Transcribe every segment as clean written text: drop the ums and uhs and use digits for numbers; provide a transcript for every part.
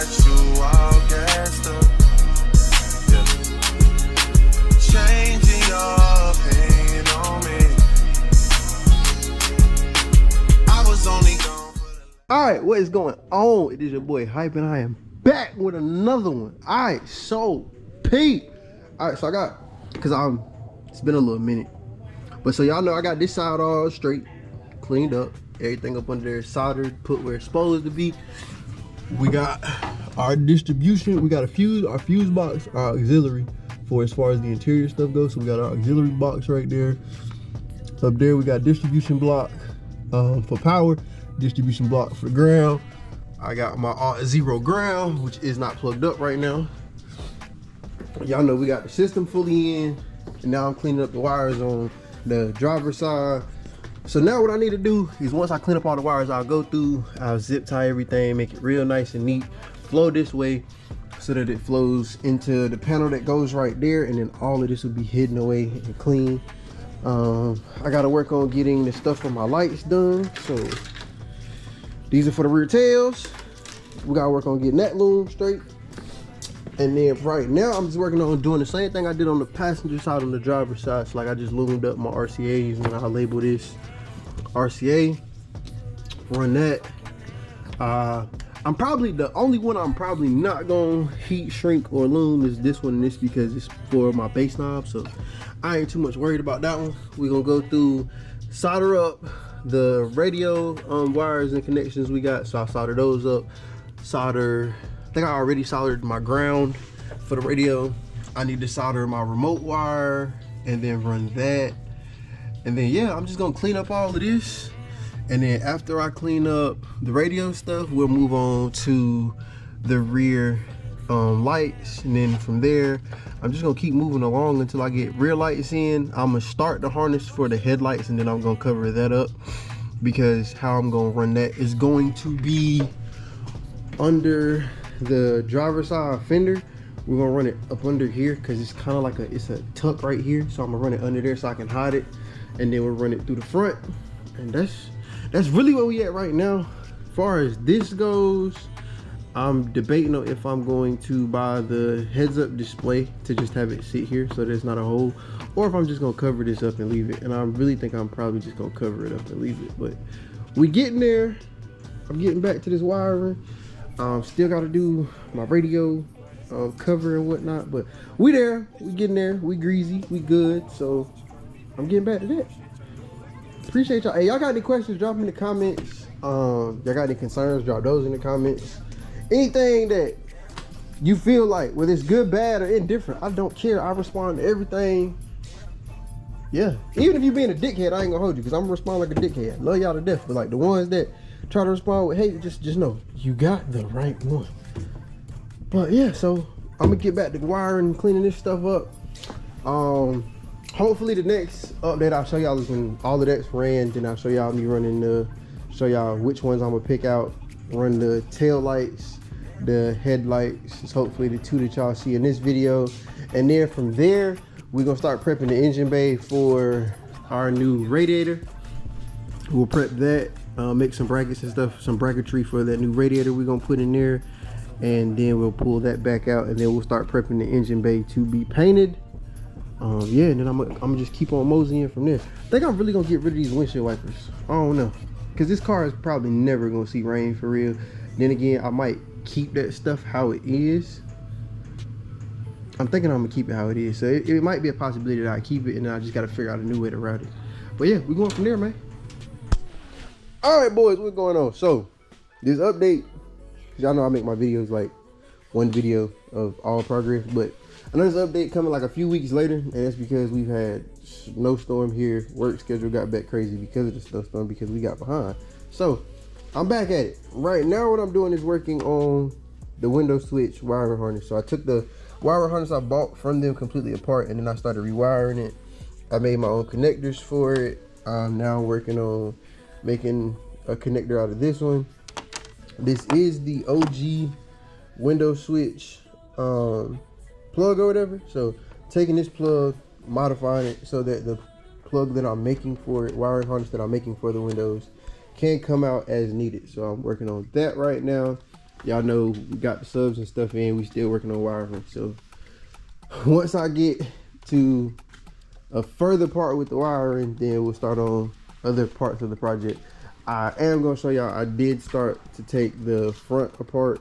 got you all gassed up. Yeah. Changing your opinion on me. I was only gone for the... Alright, what is going on? It is your boy Hype, and I am back with another one. Alright, so Pete. Alright, so I got, it's been a little minute. But so y'all know I got this side all straight, cleaned up, everything up under there, soldered, put where it's supposed to be. We got our distribution, we got our fuse box, our auxiliary for as far as the interior stuff goes. So we got our auxiliary box right there. Up there we got distribution block for power, distribution block for ground. I got my zero ground, which is not plugged up right now. Y'all know we got the system fully in, and now I'm cleaning up the wires on the driver's side. So now what I need to do is, once I clean up all the wires, I'll go through, I'll zip tie everything, make it real nice and neat, flow this way so that it flows into the panel that goes right there, and then all of this will be hidden away and clean. I gotta work on getting the stuff for my lights done. So these are for the rear tails. We gotta work on getting that loom straight. And then right now I'm just working on doing the same thing I did on the passenger side on the driver's side. So like I just loomed up my RCAs, and I'll label this RCA, run that. I'm probably the only one I'm probably not gonna heat shrink or loom is this one, and this because it's for my base knob, so I ain't too much worried about that one. We're gonna go through, solder up the radio wires and connections we got. So I solder those up, I think I already soldered my ground for the radio. I need to solder my remote wire and then run that. And then yeah, I'm just gonna clean up all of this. And then after I clean up the radio stuff, we'll move on to the rear lights. And then from there, I'm just gonna keep moving along until I get rear lights in. I'm gonna start the harness for the headlights, and then I'm gonna cover that up, because how I'm gonna run that is going to be under the driver's side fender. We're gonna run it up under here because it's kind of like it's a tuck right here. So I'm gonna run it under there so I can hide it, and then we'll run it through the front. And that's really where we at right now. As far as this goes, I'm debating on if I'm going to buy the heads-up display to just have it sit here so there's not a hole, or if I'm just gonna cover this up and leave it. And I really think I'm probably just gonna cover it up and leave it. But we getting there. I'm getting back to this wiring. Still got to do my radio cover and whatnot, but we there, we getting there, we greasy, we good. So I'm getting back to that. Appreciate y'all. Hey, y'all got any questions, drop them in the comments. Y'all got any concerns, drop those in the comments. Anything that you feel like, whether it's good, bad, or indifferent, I don't care. I respond to everything. Yeah, even if you being a dickhead, I ain't gonna hold you, because I'm gonna respond like a dickhead. Love y'all to death, but like the ones that try to respond with hate, just know you got the right one. But yeah, so I'm gonna get back to wiring and cleaning this stuff up. Hopefully the next update I'll show y'all is when all of that's ran. Then I'll show y'all me running show y'all which ones I'm gonna pick out, run the tail lights, the headlights. It's hopefully the two that y'all see in this video. And then from there, we're gonna start prepping the engine bay for our new radiator. We'll prep that, make some brackets and stuff, some bracketry for that new radiator we're gonna put in there, and then we'll pull that back out, and then we'll start prepping the engine bay to be painted. Yeah, and then I'm gonna just keep on moseying from there. I think I'm really gonna get rid of these windshield wipers. I don't know, because this car is probably never gonna see rain for real. Then again, I might keep that stuff how it is. I'm thinking I'm gonna keep it how it is. So it might be a possibility that I keep it, and then I just gotta figure out a new way to route it. But yeah, we're going from there, man. All right, boys, what's going on? So this update, y'all know I make my videos like one video of all progress, but I know this update coming like a few weeks later, and that's because we've had snowstorm here. Work schedule got back crazy because of the snowstorm, because we got behind. So I'm back at it. Right now what I'm doing is working on the window switch wiring harness. So I took the wiring harness I bought from them completely apart, and then I started rewiring it. I made my own connectors for it. I'm now working on making a connector out of this one. This is the OG window switch plug or whatever. So taking this plug, modifying it so that the plug that I'm making for it, wiring harness that I'm making for the windows, can come out as needed. So I'm working on that right now. y'all know we got the subs and stuff in. We still working on wiring. So once I get to a further part with the wiring, then we'll start on other parts of the project. I am gonna show y'all, I did start to take the front apart,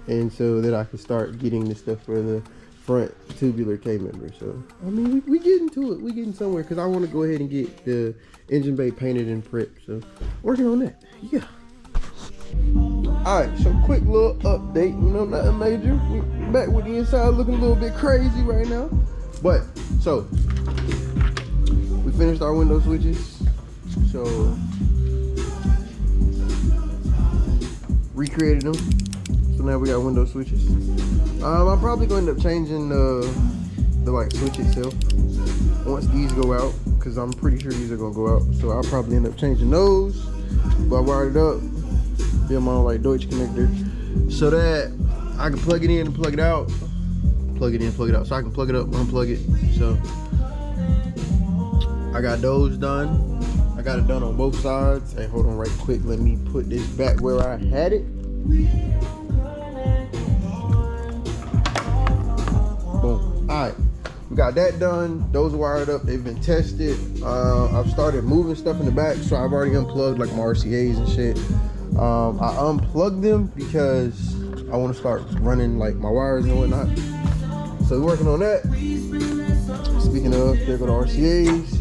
and so that I can start getting the stuff for the front tubular K member. So I mean, we getting to it, we getting somewhere, because I want to go ahead and get the engine bay painted and prepped. So working on that. Yeah. All right, so quick little update, you know, nothing major. We back with the inside looking a little bit crazy right now, but so we finished our window switches. So recreated them. So now we got window switches. I'm probably going to end up changing the like switch itself once these go out, because I'm pretty sure these are gonna go out. So I'll probably end up changing those. But I wired it up, build my own like Deutsch connector, so that I can plug it in and plug it out, plug it in, plug it out. So I can plug it up, unplug it. So I got those done. I got it done on both sides. Hey, hold on right quick. Let me put this back where I had it. Boom. All right, we got that done. Those wired up. They've been tested. I've started moving stuff in the back, so I've already unplugged like my RCAs and shit. I unplugged them because I want to start running like my wires and whatnot. So we're working on that. Speaking of, there go the RCAs.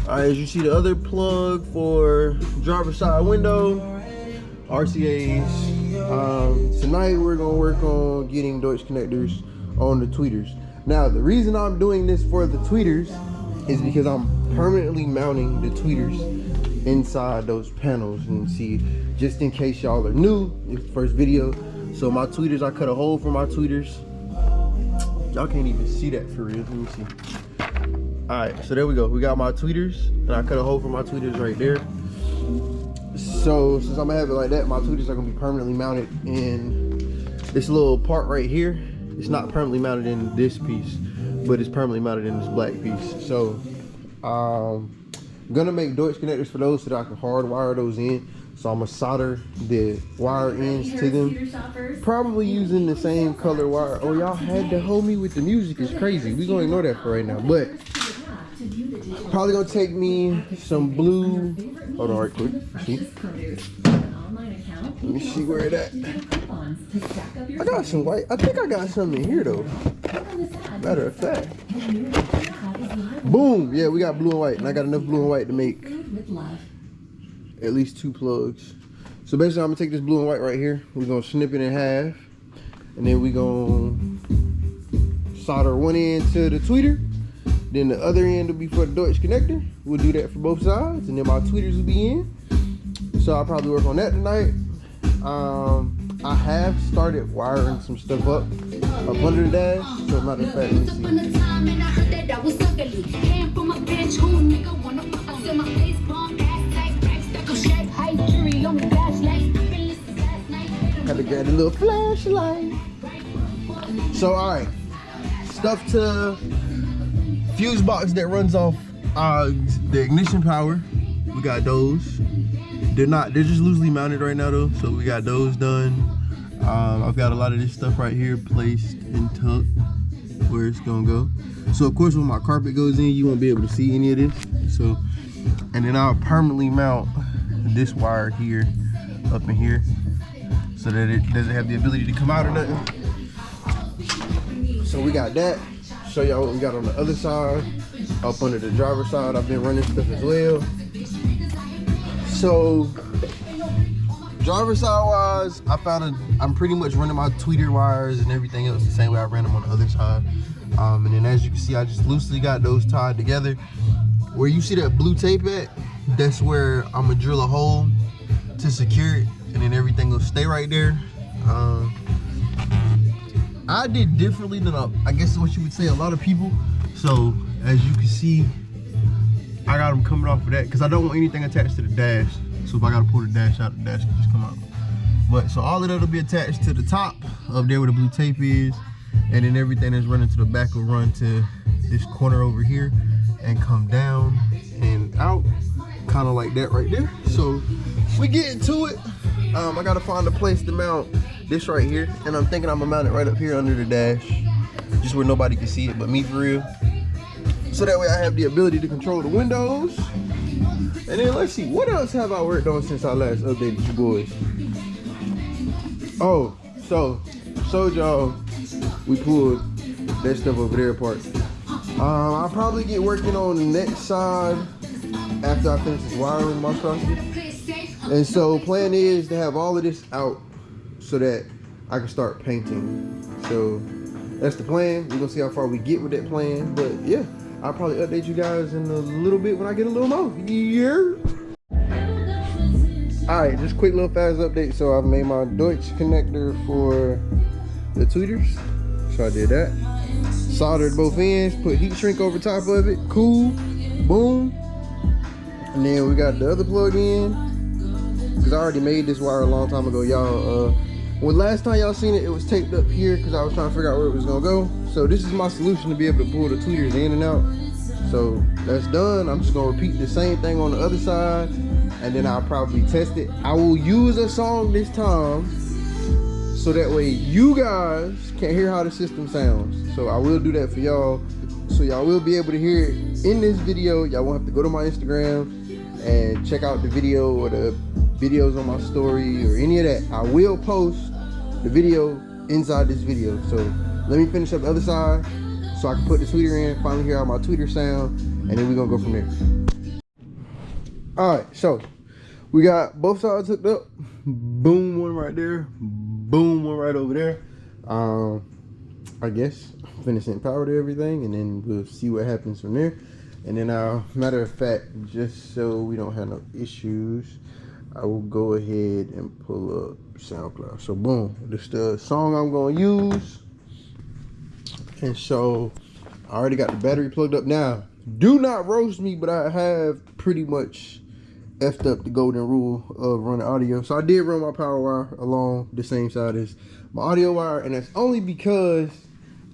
As you see, the other plug for driver's side window, RCAs. Tonight we're gonna work on getting Deutsch connectors on the tweeters. Now, the reason I'm doing this for the tweeters is because I'm permanently mounting the tweeters inside those panels. And see, just in case y'all are new, it's the first video. So my tweeters, I cut a hole for my tweeters. Y'all can't even see that for real. Let me see. All right, so there we go. We got my tweeters, and I cut a hole for my tweeters right there. So since I'm gonna have it like that, my tweeters are gonna be permanently mounted in this little part right here. It's not permanently mounted in this piece, but it's permanently mounted in this black piece. So I'm gonna make Deutsch connectors for those so that I can hardwire those in. So I'm gonna solder the wire ends to them, probably using the same color wire. Oh, y'all had to hold me with the music. It's crazy. We're gonna ignore that for right now, but probably gonna take me some blue. Hold on right quick. Let me see where it at. I got some white. I think I got something in here though. Matter of fact. Boom. Yeah, we got blue and white, and I got enough blue and white to make at least 2 plugs. So basically, I'm gonna take this blue and white right here. We're gonna snip it in half, and then we're gonna solder one end to the tweeter. Then the other end will be for the Deutsch connector. We'll do that for both sides, and then my tweeters will be in. So I'll probably work on that tonight. I have started wiring some stuff up under the dash. So matter of fact, let me see. Had to grab a little flashlight. So all right, stuff to fuse box that runs off the ignition power. We got those. They're just loosely mounted right now though, so we got those done. I've got a lot of this stuff right here placed and tucked where it's gonna go. So of course when my carpet goes in, you won't be able to see any of this. So, and then I'll permanently mount this wire here up in here so that it doesn't have the ability to come out or nothing. So we got that. Show y'all what we got on the other side. Up under the driver's side, I've been running stuff as well. So driver's side wise, I'm pretty much running my tweeter wires and everything else the same way I ran them on the other side. And then as you can see, I just loosely got those tied together. Where you see that blue tape at, that's where I'm gonna drill a hole to secure it, and then everything will stay right there. I did differently than I guess what you would say a lot of people. So as you can see, I got them coming off of that because I don't want anything attached to the dash. So if I gotta pull the dash out, the dash can just come out. But so all of that will be attached to the top of there where the blue tape is, and then everything that's running to the back will run to this corner over here and come down and out, kind of like that right there. So we get into it. I gotta find a place to mount this right here, and I'm thinking I'm gonna mount it right up here under the dash, just where nobody can see it but me for real. So that way I have the ability to control the windows. And then let's see, what else have I worked on since I last updated you boys? Oh, so showed y'all we pulled that stuff over there apart. I'll probably get working on the next side after I finish this wiring monstrosity. And so plan is to have all of this out so that I can start painting. So that's the plan. We're gonna see how far we get with that plan. But yeah, I'll probably update you guys in a little bit when I get a little more. Yeah. Alright, just quick little fast update. So I've made my Deutsch connector for the tweeters. So I did that. Soldered both ends, put heat shrink over top of it. Cool. Boom. And then we got the other plug in. Cause I already made this wire a long time ago, y'all. When last time y'all seen it, it was taped up here because I was trying to figure out where it was gonna go. So this is my solution to be able to pull the tweeters in and out. So that's done. I'm just gonna repeat the same thing on the other side, and then I'll probably test it. I will use a song this time, so that way you guys can hear how the system sounds. So I will do that for y'all. So y'all will be able to hear it in this video. Y'all won't have to go to my Instagram and check out the video or the videos on my story or any of that. I will post the video inside this video. So let me finish up the other side so I can put the tweeter in, finally hear how my tweeter sound, and then we're gonna go from there. All right, so we got both sides hooked up. Boom, one right there. Boom, one right over there. I guess I'm finishing power to everything, and then we'll see what happens from there. And then matter of fact, just so we don't have no issues, I will go ahead and pull up SoundCloud. So boom, this is the song I'm gonna use. And so I already got the battery plugged up. Now, do not roast me, but I have pretty much effed up the golden rule of running audio. So I did run my power wire along the same side as my audio wire, and that's only because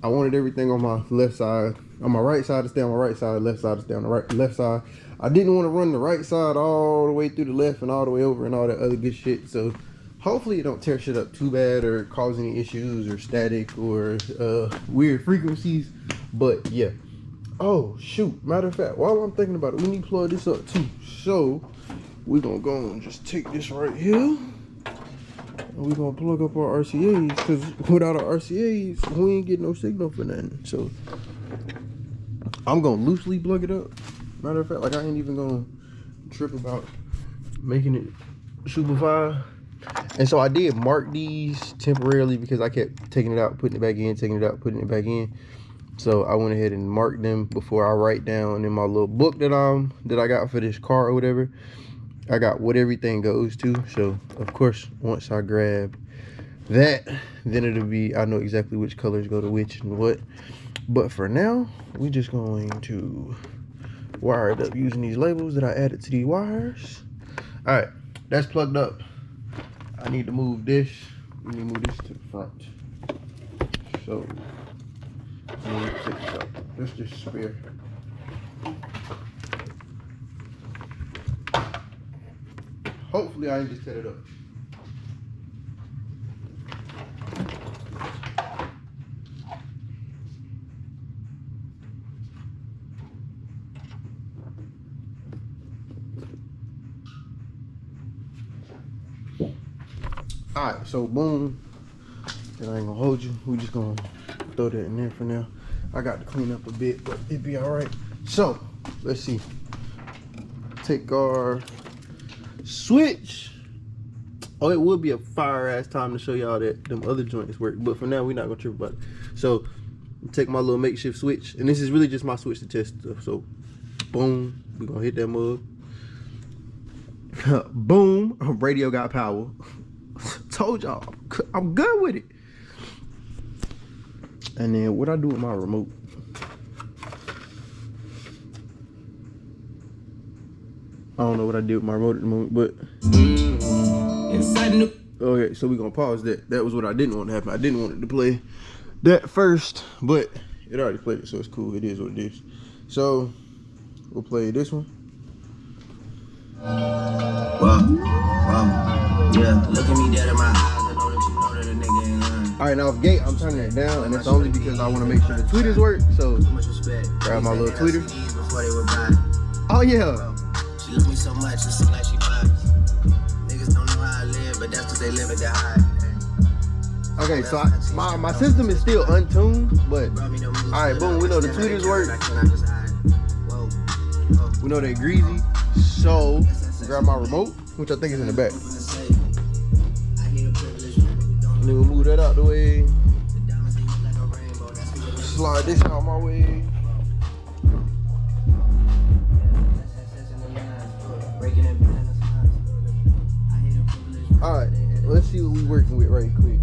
I wanted everything on my left side, on my right side to stay on my right side, left side to stay on the left side. I didn't want to run the right side all the way through the left and all the way over and all that other good shit. So hopefully it don't tear shit up too bad or cause any issues or static or weird frequencies. But yeah. Oh shoot, matter of fact, while I'm thinking about it, we need to plug this up too. So we're gonna go and just take this right here, and we're gonna plug up our RCAs, because without our RCAs we ain't getting no signal for nothing. So I'm gonna loosely plug it up. Matter of fact, like I ain't even gonna trip about making it super fire. And so I did mark these temporarily because I kept taking it out, putting it back in, taking it out, putting it back in. So I went ahead and marked them before I write down in my little book that I got for this car or whatever. I got what everything goes to. So of course, once I grab that, then it'll be, I know exactly which colors go to which and what. But for now, we just going to wire it up using these labels that I added to these wires. All right, that's plugged up. I need to move this. We need to move this to the front. So let's just spare. Hopefully I didn't just set it up. Alright, so boom. And I ain't gonna hold you. We just gonna throw that in there for now. I got to clean up a bit, but it'd be alright. So, let's see. Take our switch. Oh, it would be a fire ass time to show y'all that them other joints work, but for now we're not gonna trip about it. So take my little makeshift switch, and this is really just my switch to test stuff. So boom, we're gonna hit that mug. Boom, radio got power. Told y'all I'm good with it. And then what I do with my remote, I don't know what I did with my remote at the moment, but okay, so we're gonna pause that. That was what I didn't want to happen. I didn't want it to play that first, but it already played it, so it's cool. It is what it is. So we'll play this one. Wow. Yeah, look at me dead in my eyes. I know that you know that a nigga ain't lying. All right, now off gate, I'm turning it down, and that's only because I want to make sure the tweeters work. So Too much respect. grab my little tweeter. Before they were by. Oh yeah. She loves me so much, it seems like she buys. Niggas don't know how I live, but that's cause they live it to hide. Okay, so my system is still untuned, but all right, boom, we know the tweeters work. We know they're greasy, so grab my remote, which I think is in the back. And then we'll move that out the way. Slide this out my way. All right, let's see what we working with right quick.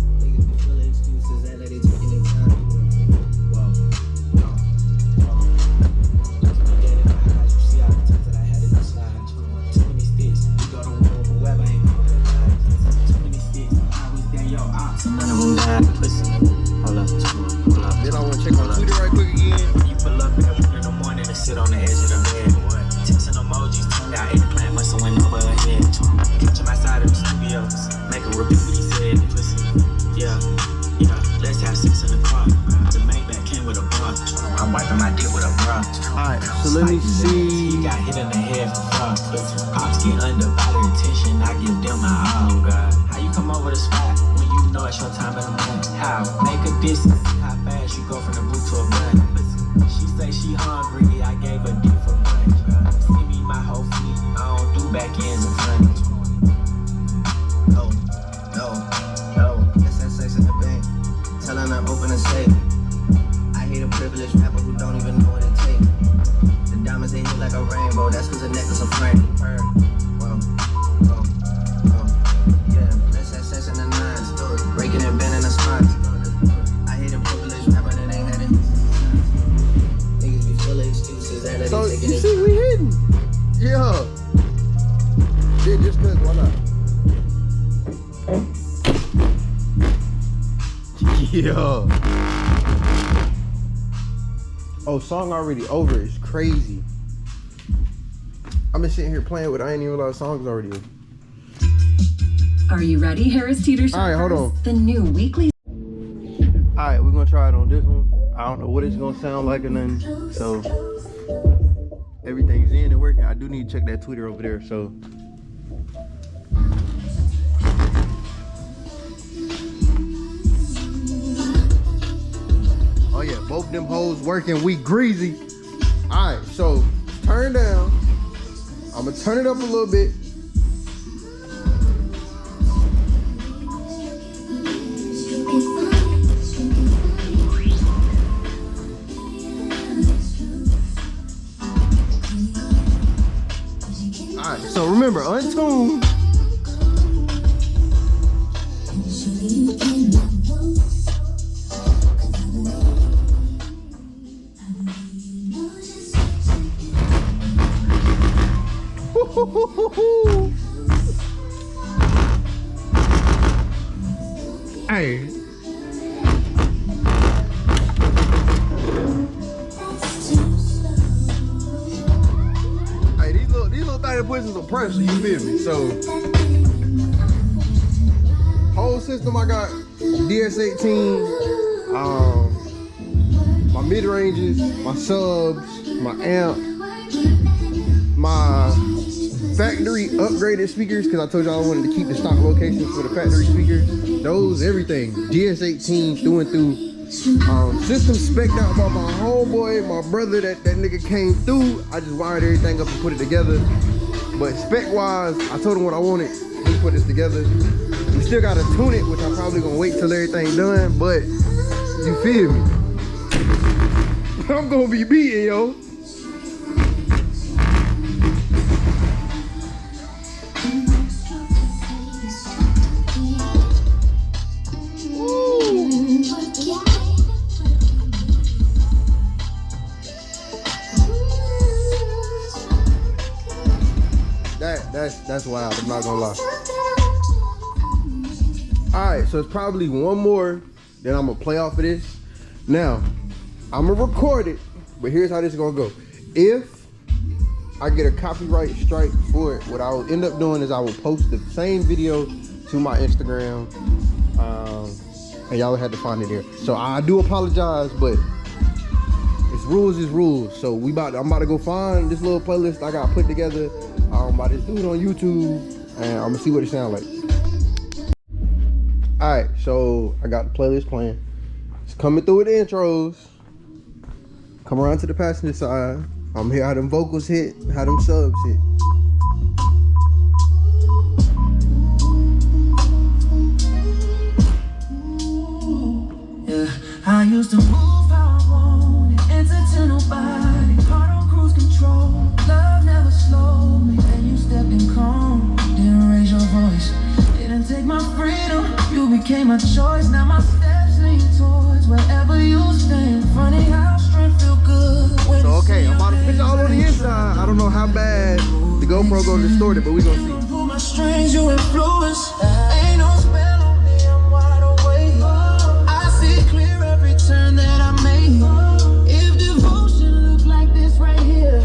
Then I want to check my Twitter right quick again. You pull up at 1 in the morning and sit on the edge of the bed. Texting emojis, turned out 8 o'clock, must have went over her head. Catch him outside of the studios, make him repeat what he said. Pussy, yeah, let's have sex in the car. The Maybach came with a bra. I'm wiping my dick with a bra. Alright, so let me see. He got hit in the head for fraud. Pops get undivided attention, I give them my all. God, how you come over the spot when you know it's your time in the morning? How? Make a distance, how fast you go from the boot to a bun. She say she hungry, I gave her D for lunch. See me, my whole feet, I don't do back ends in front. No, let's have sex in the bank. Telling her open and safe. I hate a privileged rapper who don't even know what it takes. The diamonds they hit like a rainbow, that's cause the necklace a frame. Yeah, let's have sex in the nines. Breaking and bending the spots. I hate a privileged rapper that ain't had it. Niggas be full of excuses that they So taking you it. see, we hitting. Yeah. Yeah, just cause, why not? Yeah. Oh, song already over. It's crazy. I've been sitting here playing with it. I ain't even realize the song's already over. Are you ready, Harris Teeter? All right, hold on. The new weekly. All right, we're gonna try it on this one. I don't know what it's gonna sound like or nothing. So everything's in and working. I do need to check that Twitter over there. So oh yeah, both them hoes working. We greasy. All right, so turn down. I'm gonna turn it up a little bit. Alright, so remember, untuned. Hey. Hey, these little things put some pressure, you feel me? So whole system I got DS18, my mid ranges, my subs, my amp, my factory upgraded speakers, because I told y'all I wanted to keep the stock locations for the factory speakers. Those, everything, DS18 through and through. System spec'd out by my homeboy, my brother, that nigga came through. I just wired everything up and put it together. But spec wise, I told him what I wanted. He put this together. We still gotta tune it, which I'm probably gonna wait till everything done, but you feel me? I'm gonna be beating, yo. That's wild, I'm not gonna lie. Alright, so it's probably one more that I'm gonna play off of this. Now, I'm gonna record it, but here's how this is gonna go. If I get a copyright strike for it, what I will end up doing is I will post the same video to my Instagram, and y'all had to find it there. So I do apologize, but it's rules is rules. So I'm about to go find this little playlist I got put together by this dude on YouTube, and I'm gonna see what it sounds like. All right, so I got the playlist playing. It's coming through with the intros. Come around to the passenger side. I'm here how them vocals hit, how them subs hit. Yeah, I used to move how I wanted, answer to nobody, heart on cruise control. Love never slowed me, and you stepped in calm. Didn't raise your voice, didn't take my freedom. You became a choice, now my steps lean towards wherever you stand. Funny how strength feel good. So okay, I'm about to pitch all on the inside. I don't know how bad the GoPro gonna distort it, but we gonna see. Pull my strings, you influence. Ain't no spell on me, I'm wide awake. I see clear every turn that I make. If devotion looks like this right here,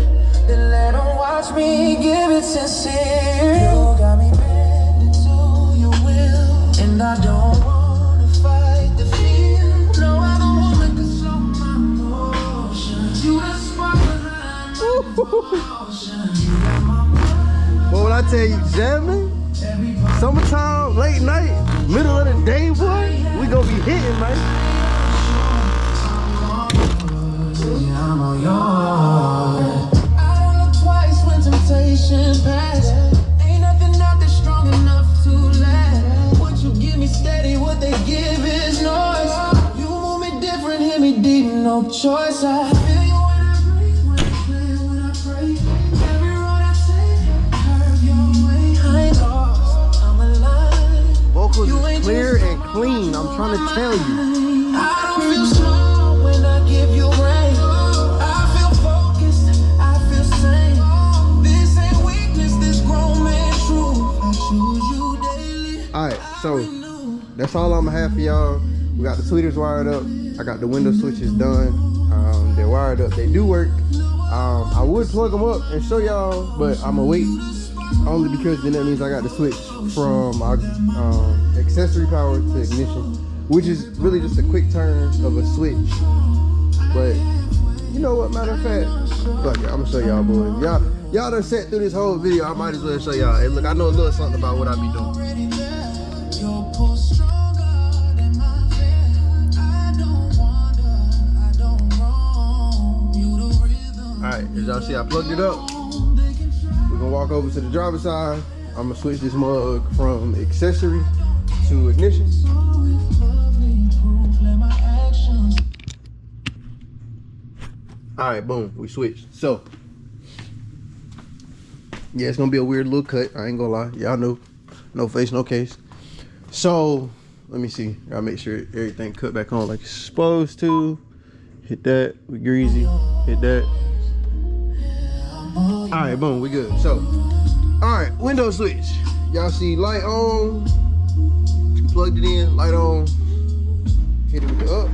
then let them watch me give it sincere. You got me bending to your will, and I don't wanna fight the feel. No other woman can slow my motion. You the spark behind my emotion. You got my mind. But when I tell you jamming, summertime, late night, middle of the day, boy, we gonna be hitting, man. I'm on yours. I don't look twice when temptation pass. Ain't nothing out there strong enough to last. What you give me steady, what they give is noise. You move me different, hit me deep, no choice. I feel you when I breathe, when I play, when I pray. Every road I take, curve your way. I ain't lost, I'm alive. Vocals is clear and clean, I'm trying to tell you. I don't feel small when I give you rain. I feel focused, I feel sane. This ain't weakness, this grown man truth. I choose you daily. Alright, so that's all I'm gonna have for y'all. We got the tweeters wired up. I got the window switches done. They're wired up, they do work. I would plug them up and show y'all, but I'm gonna wait. Only because then that means I got to switch from our accessory power to ignition, which is really just a quick turn of a switch. But you know what, matter of fact, fuck it, I'm gonna show y'all boys. Y'all done sat through this whole video, I might as well show y'all. Hey look, I know a little something about what I be doing. Your pull stronger than my fear. I don't wander, I don't roam. You the rhythm. Alright, as y'all see, I plugged it up. We're gonna walk over to the driver's side. I'm gonna switch this mug from accessory to ignition. Alright, boom, we switched. So, yeah, it's gonna be a weird little cut. I ain't gonna lie. Y'all know, no face, no case. So, let me see. Gotta make sure everything cut back on like it's supposed to. Hit that, we greasy. Hit that. Alright, boom, we good. So, alright, window switch. Y'all see light on. Plugged it in, light on. Hit it with the up.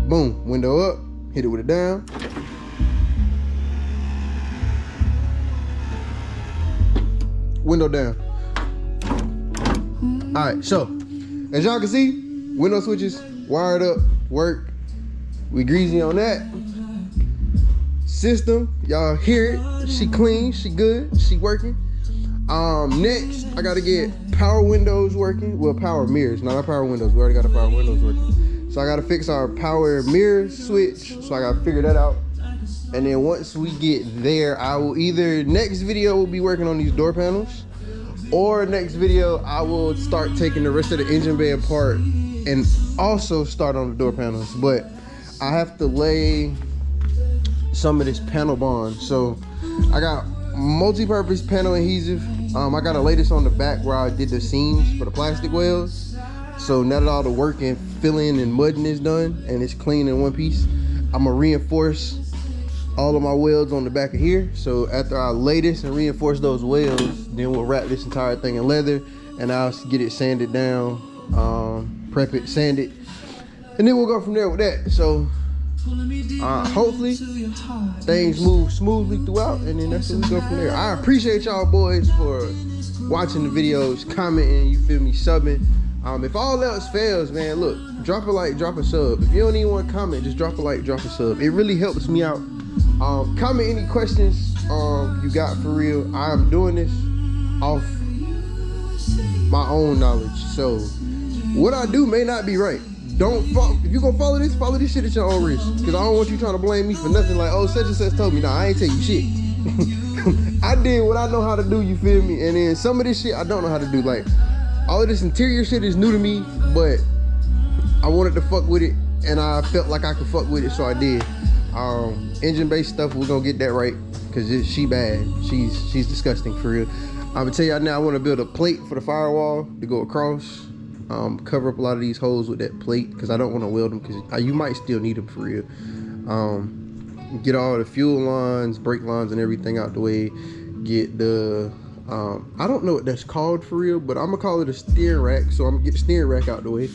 Boom, window up. Hit it with it down. Window down. Alright, so as y'all can see, window switches wired up, work. We greasy on that. System, y'all hear it. She clean, she good, she working. Next, I gotta get power windows working. Well, power mirrors, not our power windows. We already got our power windows working. So I gotta fix our power mirror switch. So I gotta figure that out. And then once we get there, I will either, next video will be working on these door panels, or next video I will start taking the rest of the engine bay apart and also start on the door panels. But I have to lay some of this panel bond. So I got multi-purpose panel adhesive. I gotta lay this on the back where I did the seams for the plastic welds. So now that all the work and filling and mudding is done and it's clean in one piece, I'm gonna reinforce all of my welds on the back of here. So after I lay this and reinforce those welds, then we'll wrap this entire thing in leather and I'll get it sanded down, prep it, sand it, and then we'll go from there with that. So hopefully things move smoothly throughout, and then that's where we go from there. I appreciate y'all boys for watching the videos, commenting, you feel me, subbing. If all else fails, man, look, drop a like, drop a sub. If you don't even want to comment, just drop a like, drop a sub. It really helps me out. Comment any questions you got for real. I'm doing this off my own knowledge, so what I do may not be right. If you gonna follow this shit at your own risk, because I don't want you trying to blame me for nothing like, oh, such and such told me. Nah, I ain't tell you shit. I did what I know how to do, you feel me? And then some of this shit I don't know how to do. Like, all of this interior shit is new to me, but I wanted to fuck with it, and I felt like I could fuck with it, so I did. Engine-based stuff, we're gonna get that right, because she bad. She's disgusting, for real. I'm gonna tell y'all now, I want to build a plate for the firewall to go across. Cover up a lot of these holes with that plate, because I don't want to weld them, because you might still need them for real. Get all the fuel lines, brake lines, and everything out the way. Get the I don't know what that's called for real, but I'm gonna call it a steering rack. So I'm gonna get the steering rack out the way,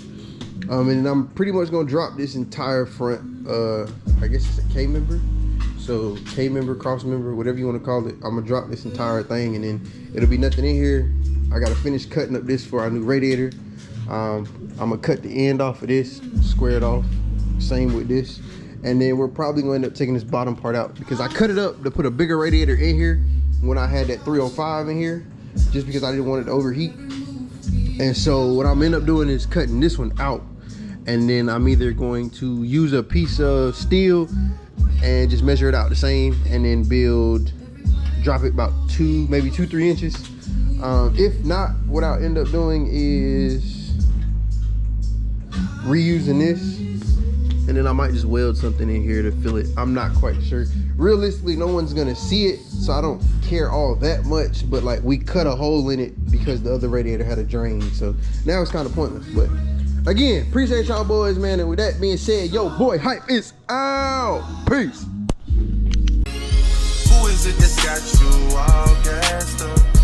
and then I'm pretty much gonna drop this entire front, I guess it's a K member, so K member, cross member, whatever you want to call it. I'm gonna drop this entire thing, and then it'll be nothing in here. I gotta finish cutting up this for our new radiator. I'm gonna cut the end off of this, square it off, same with this, and then we're probably gonna end up taking this bottom part out, because I cut it up to put a bigger radiator in here when I had that 305 in here, just because I didn't want it to overheat. And so what I'm end up doing is cutting this one out, and then I'm either going to use a piece of steel and just measure it out the same, and then drop it about 2, maybe 2-3 inches. If not, what I'll end up doing is reusing this, and then I might just weld something in here to fill it. I'm not quite sure. Realistically, no one's gonna see it, so I don't care all that much, but like, we cut a hole in it because the other radiator had a drain, so now it's kind of pointless. But again, appreciate y'all boys, man, and with that being said, yo boy Hype is out. Peace. Who is it that's got you all gassed up?